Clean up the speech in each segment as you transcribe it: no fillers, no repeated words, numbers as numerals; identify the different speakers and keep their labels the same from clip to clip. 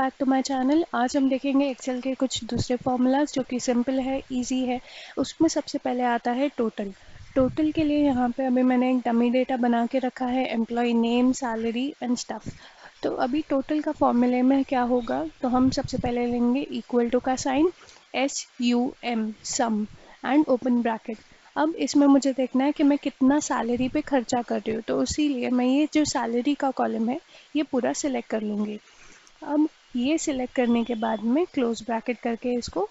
Speaker 1: Back to my channel. आज हम देखेंगे एक्सेल के कुछ दूसरे फॉर्मूलाज जो कि सिंपल है, इजी है। उसमें सबसे पहले आता है टोटल। टोटल के लिए यहाँ पे अभी मैंने एक डमी डेटा बना के रखा है, employ name, salary and stuff. तो अभी टोटल का फॉर्मूले में क्या होगा, तो हम सबसे पहले लेंगे इक्वल टू का sign, SUM sum and open bracket. अब इसमें मुझे देखना है कि मैं कितना सैलरी पे खर्चा कर रही हूँ, तो इसीलिए मैं ये जो सैलरी का कॉलम है ये पूरा सिलेक्ट कर लूँगी। अब ये सिलेक्ट करने के बाद में क्लोज ब्रैकेट करके इसको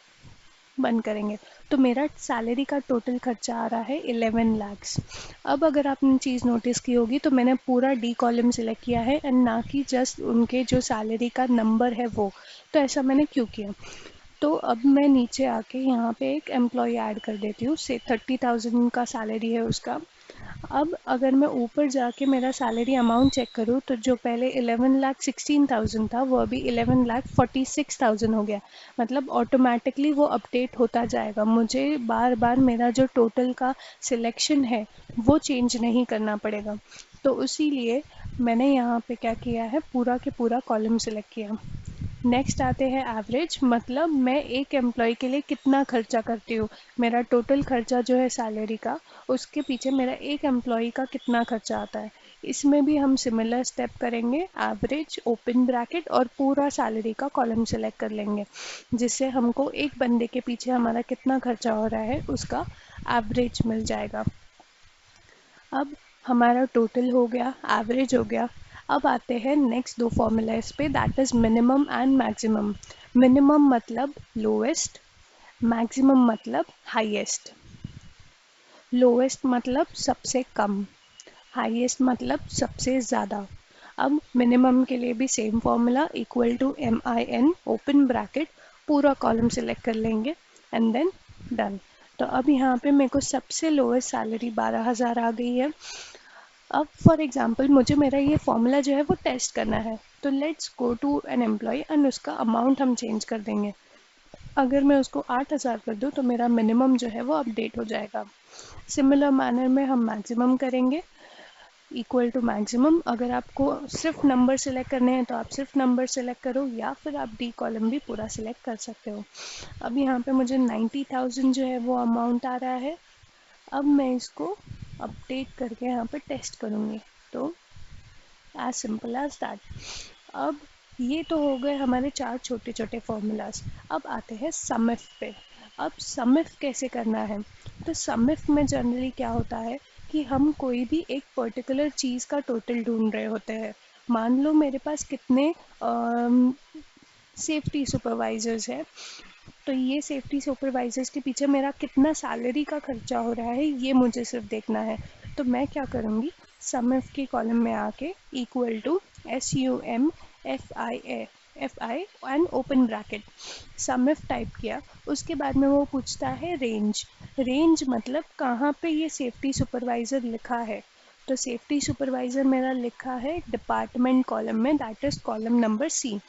Speaker 1: बंद करेंगे। तो मेरा सैलरी का टोटल खर्चा आ रहा है 11 lakhs। अब अगर आपने चीज़ नोटिस की होगी तो मैंने पूरा डी कॉलम सिलेक्ट किया है एंड ना कि जस्ट उनके जो सैलरी का नंबर है वो। तो ऐसा मैंने क्यों किया, तो अब मैं नीचे आके यहाँ पे एक एम्प्लॉय ऐड कर देती हूँ, से 30,000 का सैलरी है उसका। अब अगर मैं ऊपर जाके मेरा सैलरी अमाउंट चेक करूँ तो जो पहले 11,16,000 था वो अभी 11,46,000 हो गया। मतलब ऑटोमेटिकली वो अपडेट होता जाएगा, मुझे बार बार मेरा जो टोटल का सिलेक्शन है वो चेंज नहीं करना पड़ेगा। तो इसीलिए मैंने यहाँ पे क्या किया है, पूरा के पूरा कॉलम सिलेक्ट किया। नेक्स्ट आते हैं एवरेज, मतलब मैं एक एम्प्लॉय के लिए कितना खर्चा करती हूँ। मेरा टोटल खर्चा जो है सैलरी का, उसके पीछे मेरा एक एम्प्लॉय का कितना खर्चा आता है। इसमें भी हम सिमिलर स्टेप करेंगे, एवरेज, ओपन ब्रैकेट और पूरा सैलरी का कॉलम सेलेक्ट कर लेंगे, जिससे हमको एक बंदे के पीछे हमारा कितना खर्चा हो रहा है उसका एवरेज मिल जाएगा। अब हमारा टोटल हो गया, एवरेज हो गया। अब आते हैं नेक्स्ट दो फॉर्मूलाज पे, that is minimum and maximum. Minimum मतलब लोएस्ट, मैक्सिमम मतलब हाईएस्ट। लोएस्ट मतलब सबसे कम, हाईएस्ट मतलब सबसे ज़्यादा। अब मिनिमम के लिए भी same formula, equal to MIN open bracket, पूरा कॉलम सिलेक्ट कर लेंगे एंड देन डन। तो अब यहाँ पे मेरे को सबसे लोएस्ट सैलरी 12,000 आ गई है। अब फॉर एग्जांपल मुझे मेरा ये फॉर्मूला जो है वो टेस्ट करना है, तो let's go to an employ and उसका अमाउंट हम चेंज कर देंगे। अगर मैं उसको 8,000 कर दूँ तो मेरा मिनिमम जो है वो अपडेट हो जाएगा। सिमिलर मैनर में हम मैक्सिमम करेंगे, इक्वल टू मैक्सिमम। अगर आपको सिर्फ नंबर सेलेक्ट करने हैं तो आप सिर्फ नंबर सेलेक्ट करो, या फिर आप डी कॉलम भी पूरा सिलेक्ट कर सकते हो। अब यहाँ पे मुझे 90,000 जो है वो अमाउंट आ रहा है। अब मैं इसको अपडेट करके यहाँ पे टेस्ट करूँगी, तो एज सिंपल एज दैट। अब ये तो हो गए हमारे चार छोटे छोटे फॉर्मूलाज। अब आते हैं समिफ पे। अब समिफ कैसे करना है, तो समिफ में जनरली क्या होता है कि हम कोई भी एक पर्टिकुलर चीज़ का टोटल ढूंढ रहे होते हैं। मान लो मेरे पास कितने सेफ्टी सुपरवाइजर्स है, तो ये सेफ्टी सुपरवाइजर्स के पीछे मेरा कितना सैलरी का खर्चा हो रहा है ये मुझे सिर्फ देखना है। तो मैं क्या करूँगी, समिफ के कॉलम में आके equal to SUM FI and open bracket SUMIF type किया। उसके बाद में वो पूछता है रेंज। रेंज मतलब कहाँ पे ये सेफ्टी सुपरवाइज़र लिखा है, तो सेफ्टी सुपरवाइज़र मेरा लिखा है डिपार्टमेंट कॉलम में, that is column number C।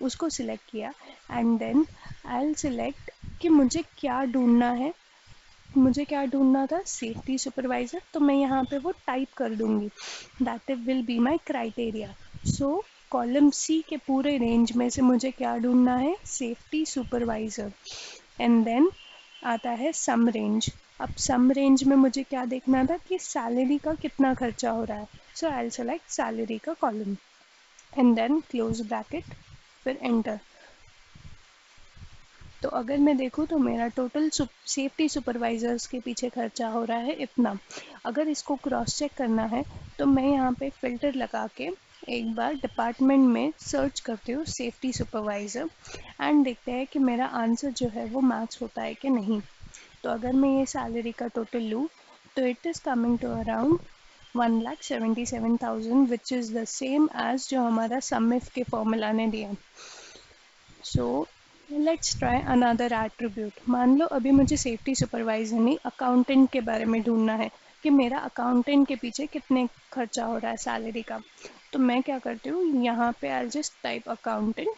Speaker 1: उसको सिलेक्ट किया and then I will select कि मुझे क्या ढूंढना है। मुझे क्या ढूंढना था, सेफ्टी सुपरवाइज़र, तो मैं यहाँ पे वो टाइप कर दूँगी, that will be my criteria. So column C के पूरे रेंज में से मुझे क्या ढूंढना है, सेफ्टी सुपरवाइज़र। एंड देन आता है सम रेंज। अब सम रेंज में मुझे क्या देखना था कि सैलरी का कितना खर्चा हो रहा है। So I will select salary का column and then close bracket, फिर एंटर। तो अगर मैं देखूँ तो मेरा टोटल सेफ्टी सुपरवाइजर्स के पीछे खर्चा हो रहा है इतना। अगर इसको क्रॉस चेक करना है तो मैं यहाँ पे फ़िल्टर लगा के एक बार डिपार्टमेंट में सर्च करती हूँ सेफ्टी सुपरवाइज़र एंड देखते हैं कि मेरा आंसर जो है वो मैच होता है कि नहीं। तो अगर मैं ये सैलरी का टोटल लूँ तो it is coming to around 1,77,000 which is the same as जो हमारा समिफ के फॉर्मूला ने दिया। So let's try another attribute. मान लो अभी मुझे सेफ्टी सुपरवाइजर नहीं, अकाउंटेंट के बारे में ढूंढना है कि मेरा अकाउंटेंट के पीछे कितने खर्चा हो रहा है सैलरी का। तो मैं क्या करती हूँ, यहाँ पे I just type accountant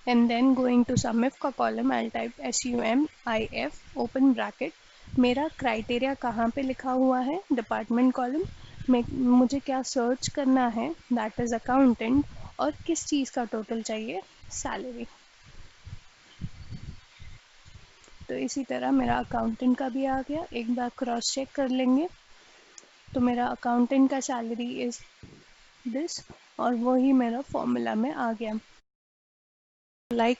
Speaker 1: and then going to SUMIF का column I type SUMIF open bracket. मेरा क्राइटेरिया कहाँ पे लिखा हुआ है, डिपार्टमेंट कॉलम में। मुझे क्या सर्च करना है, दैट इज़ अकाउंटेंट। और किस चीज़ का टोटल चाहिए, सैलरी। तो इसी तरह मेरा अकाउंटेंट का भी आ गया, एक बार क्रॉस चेक कर लेंगे। तो मेरा अकाउंटेंट का सैलरी इज़ दिस, और वही मेरा फॉर्मूला में आ गया। लाइक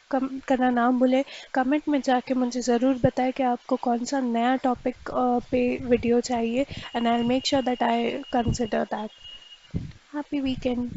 Speaker 1: करना ना भूले, कमेंट में जाके मुझे ज़रूर बताएं कि आपको कौन सा नया टॉपिक पे वीडियो चाहिए, and I will make sure that I consider that. Happy weekend.